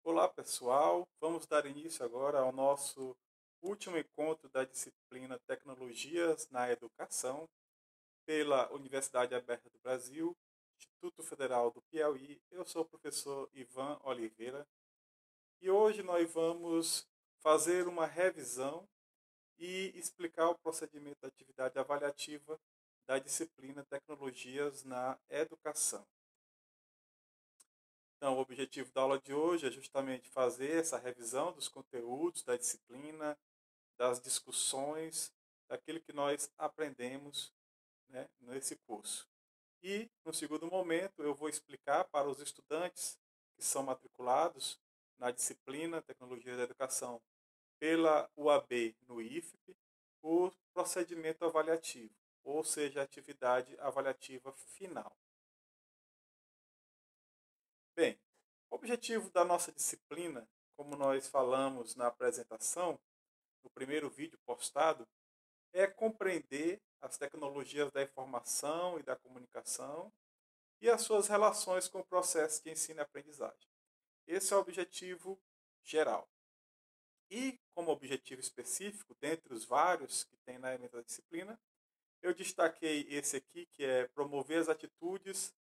Olá, pessoal. Vamos dar início agora ao nosso último encontro da disciplina Tecnologias na Educação pela Universidade Aberta do Brasil, Instituto Federal do Piauí. Eu sou o professor Ivan Oliveira e hoje nós vamos fazer uma revisão e explicar o procedimento da atividade avaliativa da disciplina Tecnologias na Educação. Então, o objetivo da aula de hoje é justamente fazer essa revisão dos conteúdos da disciplina, das discussões, daquilo que nós aprendemos, né, nesse curso. E, no segundo momento, eu vou explicar para os estudantes que são matriculados na disciplina Tecnologia da Educação pela UAB no IFP, o procedimento avaliativo, ou seja, a atividade avaliativa final. Bem, o objetivo da nossa disciplina, como nós falamos na apresentação, no primeiro vídeo postado, é compreender as tecnologias da informação e da comunicação e as suas relações com o processo de ensino e aprendizagem. Esse é o objetivo geral. E, como objetivo específico, dentre os vários que tem na ementa da disciplina, eu destaquei esse aqui, que é promover as atitudes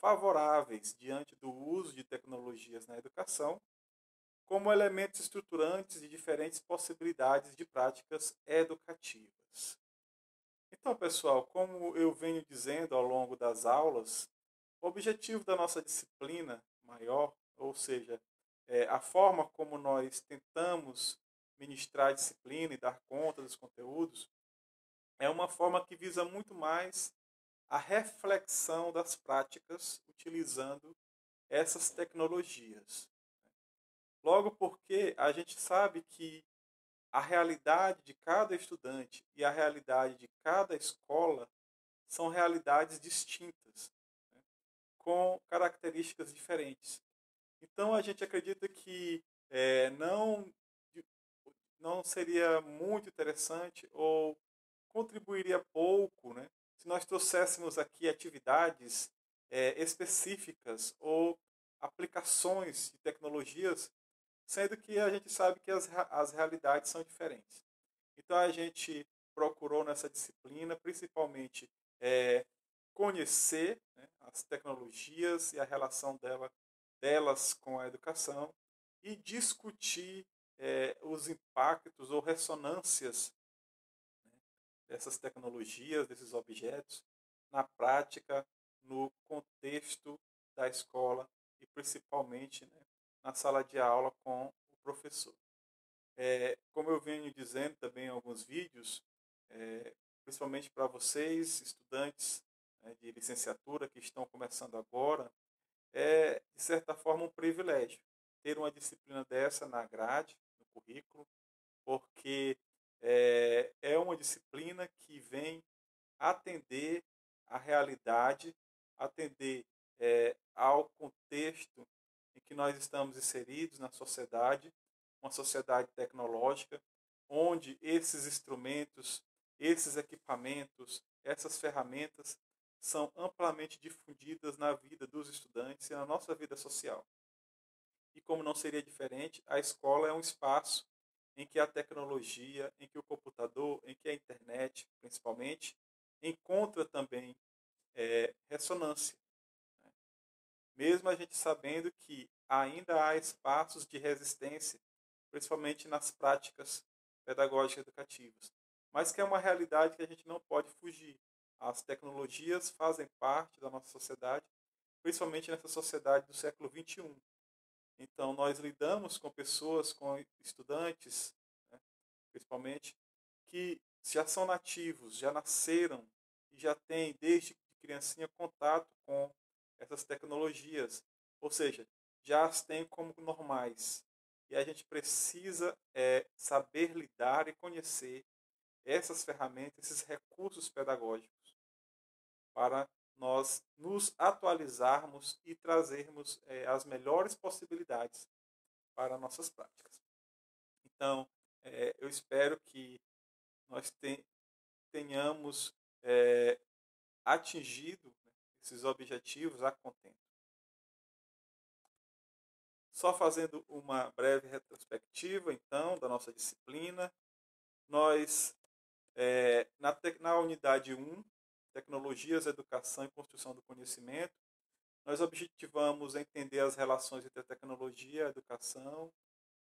favoráveis diante do uso de tecnologias na educação, como elementos estruturantes de diferentes possibilidades de práticas educativas. Então, pessoal, como eu venho dizendo ao longo das aulas, o objetivo da nossa disciplina maior, ou seja, a forma como nós tentamos ministrar a disciplina e dar conta dos conteúdos, é uma forma que visa muito mais a reflexão das práticas utilizando essas tecnologias. Logo porque a gente sabe que a realidade de cada estudante e a realidade de cada escola são realidades distintas, né, com características diferentes. Então a gente acredita que não seria muito interessante ou contribuiria pouco, né, se nós trouxéssemos aqui atividades específicas ou aplicações de tecnologias, sendo que a gente sabe que as realidades são diferentes. Então a gente procurou nessa disciplina, principalmente, conhecer, né, as tecnologias e a relação delas com a educação e discutir os impactos ou ressonâncias, né, dessas tecnologias, desses objetos, na prática, no contexto da escola e principalmente, né, na sala de aula com o professor. Como eu venho dizendo também em alguns vídeos, principalmente para vocês, estudantes, né, de licenciatura que estão começando agora, é, de certa forma, um privilégio ter uma disciplina dessa na grade, no currículo, porque é uma disciplina que vem atender à realidade, atender ao contexto em que nós estamos inseridos na sociedade, uma sociedade tecnológica, onde esses instrumentos, esses equipamentos, essas ferramentas são amplamente difundidas na vida dos estudantes e na nossa vida social. E como não seria diferente, a escola é um espaço em que a tecnologia, em que o computador, em que a internet, principalmente, encontra também ressonância, né? Mesmo a gente sabendo que ainda há espaços de resistência, principalmente nas práticas pedagógicas educativas, mas que é uma realidade que a gente não pode fugir. As tecnologias fazem parte da nossa sociedade, principalmente nessa sociedade do século XXI. Então, nós lidamos com pessoas, com estudantes, né, principalmente, que já são nativos, já nasceram e já têm, desde criancinha, contato com essas tecnologias. Ou seja, já as têm como normais. E a gente precisa saber lidar e conhecer essas ferramentas, esses recursos pedagógicos, para nós nos atualizarmos e trazermos as melhores possibilidades para nossas práticas. Então, eu espero que nós tenhamos atingido, né, esses objetivos a contento. Só fazendo uma breve retrospectiva, então, da nossa disciplina, nós, na unidade 1, Tecnologias, Educação e Construção do Conhecimento, nós objetivamos entender as relações entre a tecnologia, a educação,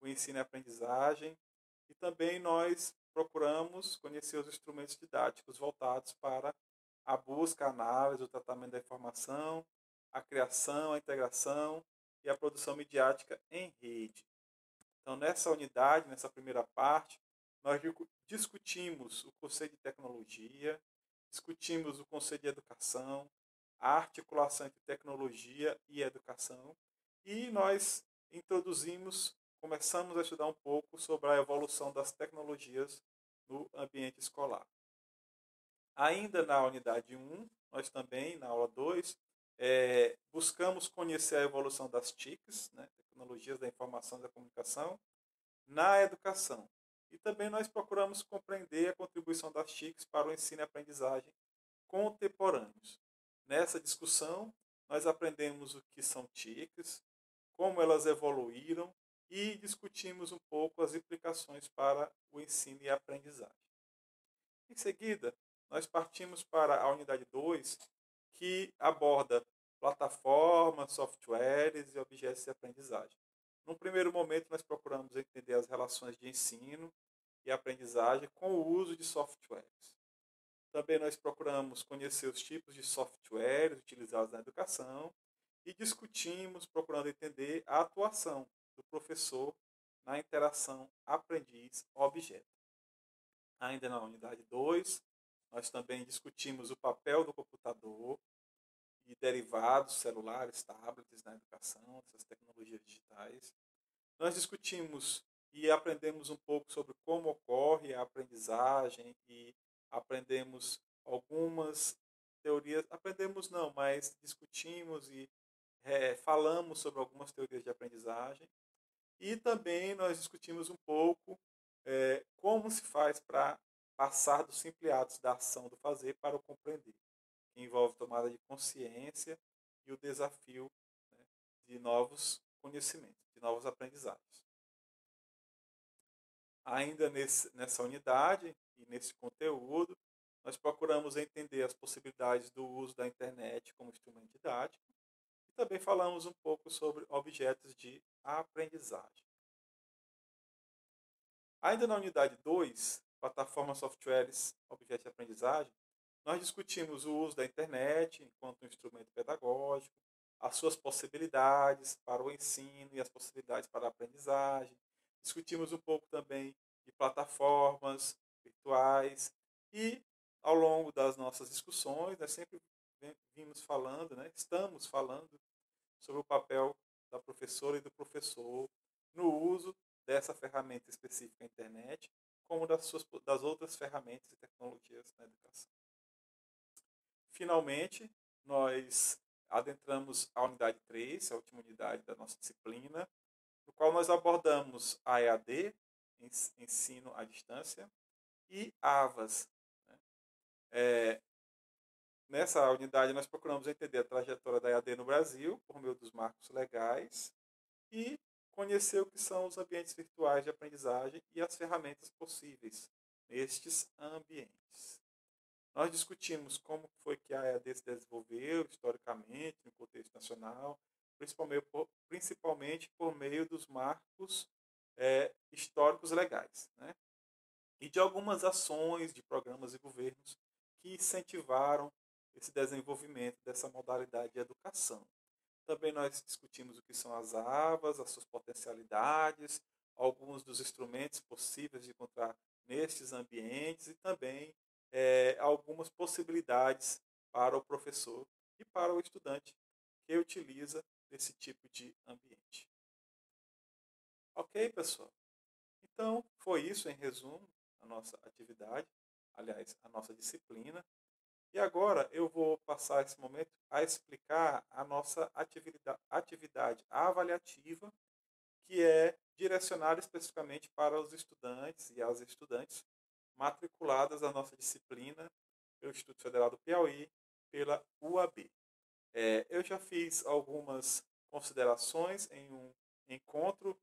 o ensino e a aprendizagem, e também nós procuramos conhecer os instrumentos didáticos voltados para a busca, a análise, o tratamento da informação, a criação, a integração e a produção midiática em rede. Então, nessa unidade, nessa primeira parte, nós discutimos o conceito de tecnologia, discutimos o conceito de educação, a articulação entre tecnologia e educação, e nós começamos a estudar um pouco sobre a evolução das tecnologias no ambiente escolar. Ainda na unidade 1, nós também, na aula 2, buscamos conhecer a evolução das TICs, né, Tecnologias da Informação e da Comunicação, na educação. E também nós procuramos compreender a contribuição das TICs para o ensino e aprendizagem contemporâneos. Nessa discussão, nós aprendemos o que são TICs, como elas evoluíram e discutimos um pouco as implicações para o ensino e a aprendizagem. Em seguida, nós partimos para a unidade 2, que aborda plataformas, softwares e objetos de aprendizagem. Num primeiro momento, nós procuramos entender as relações de ensino e aprendizagem com o uso de softwares. Também nós procuramos conhecer os tipos de softwares utilizados na educação e discutimos, procurando entender a atuação do professor na interação aprendiz-objeto. Ainda na unidade 2, nós também discutimos o papel do computador e derivados, celulares, tablets na educação, essas tecnologias digitais. Nós discutimos e aprendemos um pouco sobre como ocorre a aprendizagem e aprendemos algumas teorias, aprendemos não, mas discutimos e falamos sobre algumas teorias de aprendizagem. E também nós discutimos um pouco como se faz para passar dos simples atos da ação do fazer para o compreender, que envolve tomada de consciência e o desafio, né, de novos conhecimentos, de novos aprendizados. Ainda nessa unidade e nesse conteúdo, nós procuramos entender as possibilidades do uso da internet como instrumento didático e também falamos um pouco sobre objetos de aprendizagem. Ainda na unidade 2, plataformas, softwares, objetos de aprendizagem, nós discutimos o uso da internet enquanto um instrumento pedagógico, as suas possibilidades para o ensino e as possibilidades para a aprendizagem. Discutimos um pouco também de plataformas virtuais e, ao longo das nossas discussões, nós sempre vimos falando, né, estamos falando sobre o papel da professora e do professor no uso dessa ferramenta específica, a internet, como das outras ferramentas e tecnologias na educação. Finalmente, nós adentramos a unidade 3, a última unidade da nossa disciplina, no qual nós abordamos a EAD, ensino à distância, e AVAS. Né? Nessa unidade, nós procuramos entender a trajetória da EAD no Brasil, por meio dos marcos legais, e conhecer o que são os ambientes virtuais de aprendizagem e as ferramentas possíveis nestes ambientes. Nós discutimos como foi que a EAD se desenvolveu historicamente no contexto nacional, principalmente por meio dos marcos históricos legais, né? E de algumas ações de programas e governos que incentivaram esse desenvolvimento dessa modalidade de educação. Também nós discutimos o que são as AVAs, as suas potencialidades, alguns dos instrumentos possíveis de encontrar nestes ambientes e também algumas possibilidades para o professor e para o estudante que utiliza esse tipo de ambiente. Ok, pessoal? Então, foi isso em resumo a nossa atividade, aliás, a nossa disciplina. E agora eu vou passar esse momento a explicar a nossa atividade avaliativa, que é direcionada especificamente para os estudantes e as estudantes matriculadas na nossa disciplina pelo Instituto Federal do Piauí, pela UAB. Eu já fiz algumas considerações em um encontro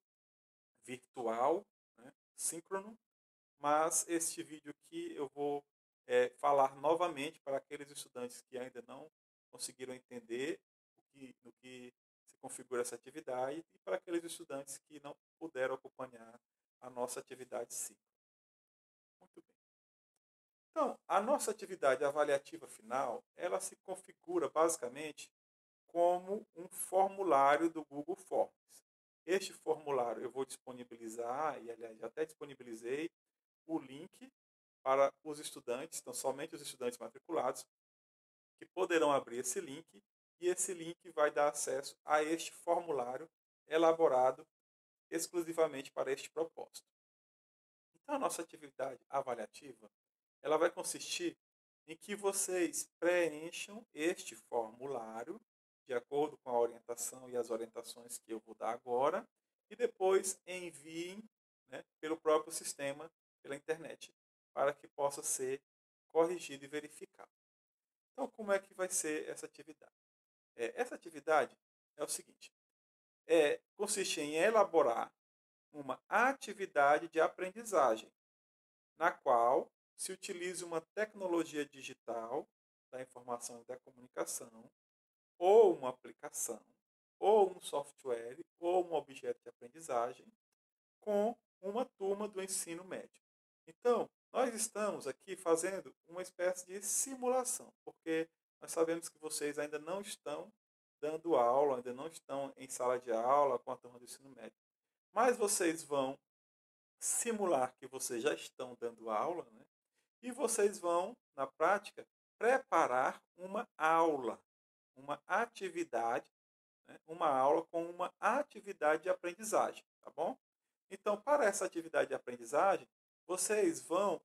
virtual, né, síncrono, mas este vídeo aqui eu vou falar novamente para aqueles estudantes que ainda não conseguiram entender no que se configura essa atividade e para aqueles estudantes que não puderam acompanhar a nossa atividade síncrona. Muito bem. Então, a nossa atividade avaliativa final, ela se configura basicamente como um formulário do Google Forms. Este formulário eu vou disponibilizar, e aliás já até disponibilizei, o link para os estudantes, então somente os estudantes matriculados, que poderão abrir esse link, e esse link vai dar acesso a este formulário elaborado exclusivamente para este propósito. Então, a nossa atividade avaliativa, ela vai consistir em que vocês preencham este formulário de acordo com a orientação e as orientações que eu vou dar agora, e depois enviem, né, pelo próprio sistema, pela internet, para que possa ser corrigido e verificado. Então, como é que vai ser essa atividade? Essa atividade é o seguinte: consiste em elaborar uma atividade de aprendizagem, na qual se utiliza uma tecnologia digital da informação e da comunicação, ou uma aplicação, ou um software, ou um objeto de aprendizagem, com uma turma do ensino médio. Então, nós estamos aqui fazendo uma espécie de simulação, porque nós sabemos que vocês ainda não estão dando aula, ainda não estão em sala de aula com a turma do ensino médio. Mas vocês vão simular que vocês já estão dando aula, né? E vocês vão, na prática, preparar uma aula, uma atividade, né? Uma aula com uma atividade de aprendizagem, tá bom? Então, para essa atividade de aprendizagem, vocês vão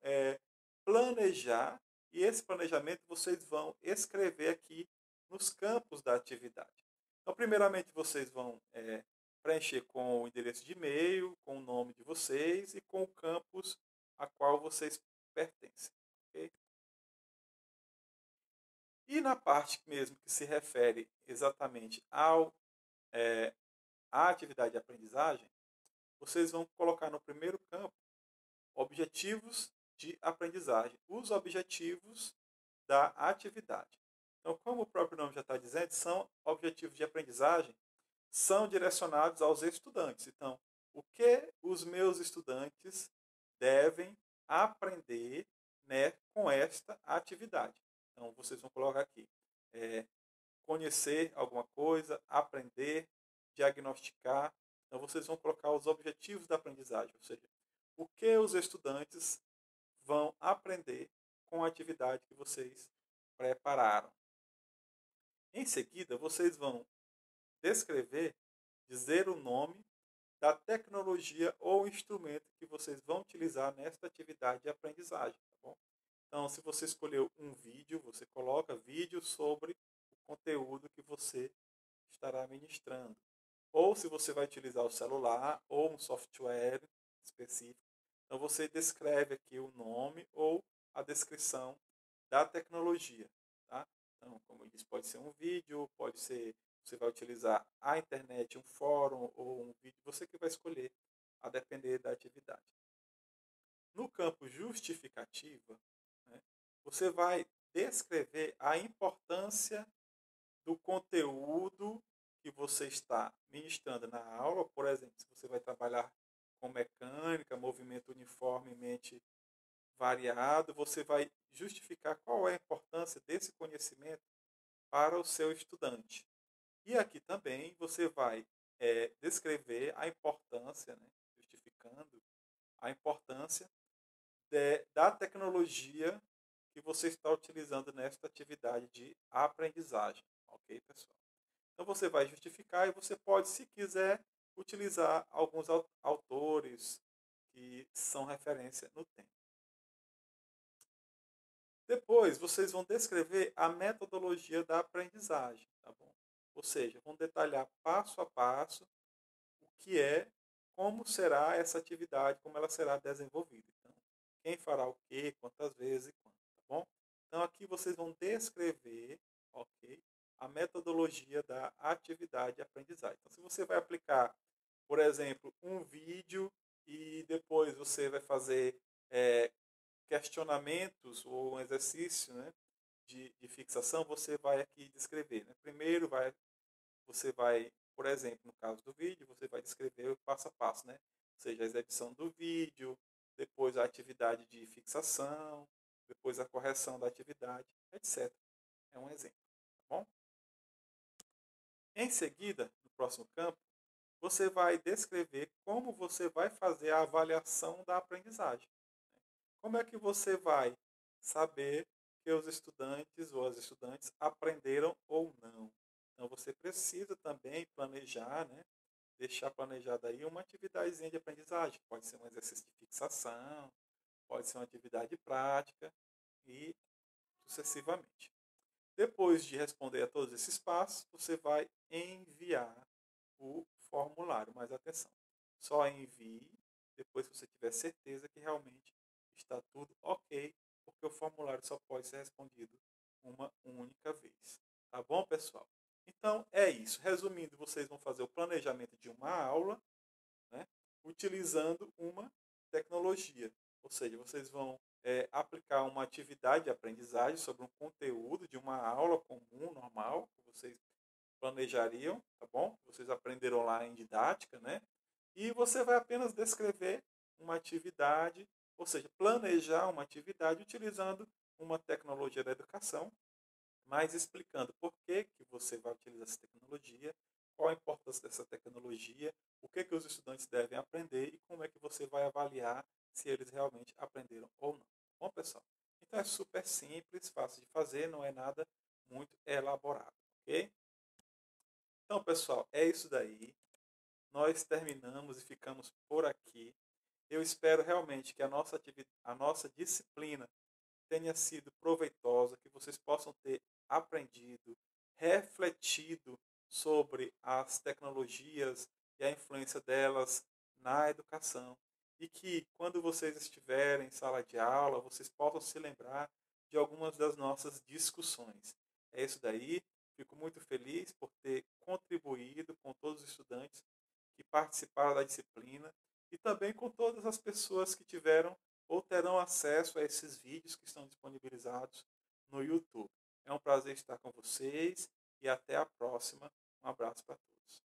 planejar, e esse planejamento vocês vão escrever aqui nos campos da atividade. Então, primeiramente, vocês vão preencher com o endereço de e-mail, com o nome de vocês e com o campus a qual vocês pertencem. Okay? E na parte mesmo que se refere exatamente à atividade de aprendizagem, vocês vão colocar no primeiro campo objetivos de aprendizagem, os objetivos da atividade. Então, como o próprio nome já está dizendo, são objetivos de aprendizagem, são direcionados aos estudantes. Então, o que os meus estudantes devem aprender, né, com esta atividade? Então, vocês vão colocar aqui, conhecer alguma coisa, aprender, diagnosticar. Então, vocês vão colocar os objetivos da aprendizagem, ou seja, o que os estudantes vão aprender com a atividade que vocês prepararam. Em seguida, vocês vão descrever, dizer o nome da tecnologia ou instrumento que vocês vão utilizar nesta atividade de aprendizagem. Tá bom? Então, se você escolheu um vídeo, você coloca vídeo sobre o conteúdo que você estará ministrando. Ou se você vai utilizar o celular ou um software específico, então você descreve aqui o nome ou a descrição da tecnologia. Tá? Então, como eu disse, pode ser um vídeo, pode ser, você vai utilizar a internet, um fórum ou um vídeo, você que vai escolher, a depender da atividade. No campo justificativa, né, você vai descrever a importância do conteúdo que você está ministrando na aula. Por exemplo, se você vai trabalhar com mecânica, movimento uniformemente variado, você vai justificar qual é a importância desse conhecimento para o seu estudante. E aqui também você vai descrever a importância, né, justificando a importância da tecnologia que você está utilizando nesta atividade de aprendizagem. Ok, pessoal? Então você vai justificar e você pode, se quiser, utilizar alguns autores que são referência no tema. Depois, vocês vão descrever a metodologia da aprendizagem, tá bom? Ou seja, vão detalhar passo a passo o que é, como será essa atividade, como ela será desenvolvida. Então, quem fará o quê, quantas vezes e quando, tá bom? Então, aqui vocês vão descrever, ok, a metodologia da atividade de aprendizagem. Então, se você vai aplicar por exemplo, um vídeo e depois você vai fazer é, questionamentos ou um exercício, né, de fixação, você vai aqui descrever. Né? Primeiro você vai, por exemplo, no caso do vídeo, você vai descrever o passo a passo, né? Ou seja, a exibição do vídeo, depois a atividade de fixação, depois a correção da atividade, etc. É um exemplo, tá bom? Em seguida, no próximo campo, você vai descrever como você vai fazer a avaliação da aprendizagem. Como é que você vai saber que os estudantes ou as estudantes aprenderam ou não? Então você precisa também planejar, né? Deixar planejada aí uma atividadezinha de aprendizagem. Pode ser um exercício de fixação, pode ser uma atividade prática e sucessivamente. Depois de responder a todos esses passos, você vai enviar o formulário. Mas atenção, só envie depois que você tiver certeza que realmente está tudo ok, porque o formulário só pode ser respondido uma única vez. Tá bom, pessoal? Então é isso. Resumindo, vocês vão fazer o planejamento de uma aula, né, utilizando uma tecnologia. Ou seja, vocês vão aplicar uma atividade de aprendizagem sobre um conteúdo de uma aula comum, normal, que vocês planejariam, tá bom? Vocês aprenderam lá em didática, né? E você vai apenas descrever uma atividade, ou seja, planejar uma atividade utilizando uma tecnologia da educação, mas explicando por que você vai utilizar essa tecnologia, qual a importância dessa tecnologia, o que os estudantes devem aprender e como é que você vai avaliar se eles realmente aprenderam ou não. Bom, pessoal? Então é super simples, fácil de fazer, não é nada muito elaborado, ok? Então, pessoal, é isso daí. Nós terminamos e ficamos por aqui. Eu espero realmente que a nossa disciplina tenha sido proveitosa, que vocês possam ter aprendido, refletido sobre as tecnologias e a influência delas na educação. E que, quando vocês estiverem em sala de aula, vocês possam se lembrar de algumas das nossas discussões. É isso daí. Fico muito feliz por ter contribuído com todos os estudantes que participaram da disciplina e também com todas as pessoas que tiveram ou terão acesso a esses vídeos que estão disponibilizados no YouTube. É um prazer estar com vocês e até a próxima. Um abraço para todos.